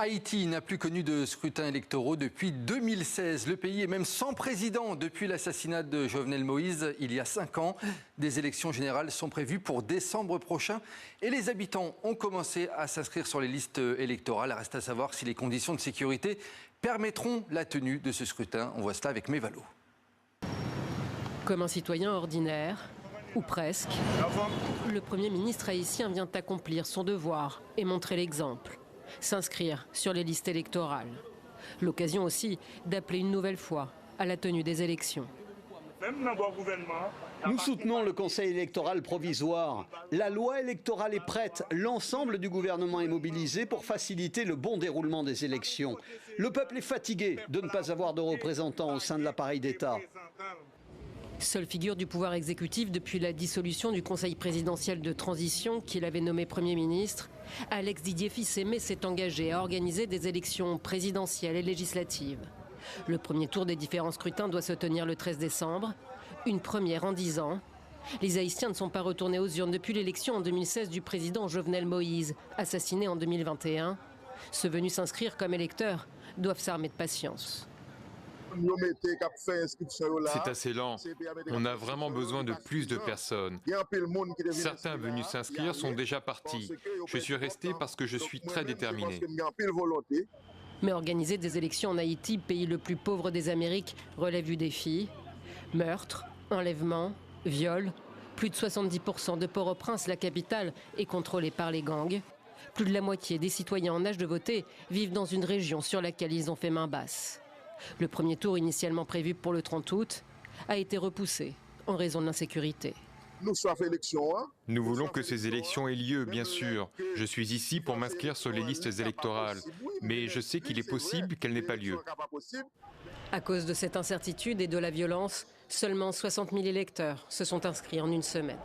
Haïti n'a plus connu de scrutins électoraux depuis 2016. Le pays est même sans président depuis l'assassinat de Jovenel Moïse il y a 5 ans. Des élections générales sont prévues pour décembre prochain et les habitants ont commencé à s'inscrire sur les listes électorales. Reste à savoir si les conditions de sécurité permettront la tenue de ce scrutin. On voit cela avec Mévalo. Comme un citoyen ordinaire, ou presque, le Premier ministre haïtien vient accomplir son devoir et montrer l'exemple. S'inscrire sur les listes électorales. L'occasion aussi d'appeler une nouvelle fois à la tenue des élections. Nous soutenons le Conseil électoral provisoire. La loi électorale est prête. L'ensemble du gouvernement est mobilisé pour faciliter le bon déroulement des élections. Le peuple est fatigué de ne pas avoir de représentants au sein de l'appareil d'État. Seule figure du pouvoir exécutif depuis la dissolution du Conseil présidentiel de transition qu'il avait nommé Premier ministre, Alex Didier Fils-Aimé s'est engagé à organiser des élections présidentielles et législatives. Le premier tour des différents scrutins doit se tenir le 13 décembre, une première en 10 ans. Les Haïtiens ne sont pas retournés aux urnes depuis l'élection en 2016 du président Jovenel Moïse, assassiné en 2021. Ceux venus s'inscrire comme électeurs doivent s'armer de patience. C'est assez lent. On a vraiment besoin de plus de personnes. Certains venus s'inscrire sont déjà partis. Je suis resté parce que je suis très déterminé. Mais organiser des élections en Haïti, pays le plus pauvre des Amériques, relève du défi. Meurtres, enlèvements, viols. Plus de 70% de Port-au-Prince, la capitale, est contrôlée par les gangs. Plus de la moitié des citoyens en âge de voter vivent dans une région sur laquelle ils ont fait main basse. Le premier tour, initialement prévu pour le 30 août, a été repoussé en raison de l'insécurité. Nous voulons que ces élections aient lieu, bien sûr. Je suis ici pour m'inscrire sur les listes électorales. Mais je sais qu'il est possible qu'elles n'aient pas lieu. À cause de cette incertitude et de la violence, seulement 60 000 électeurs se sont inscrits en une semaine.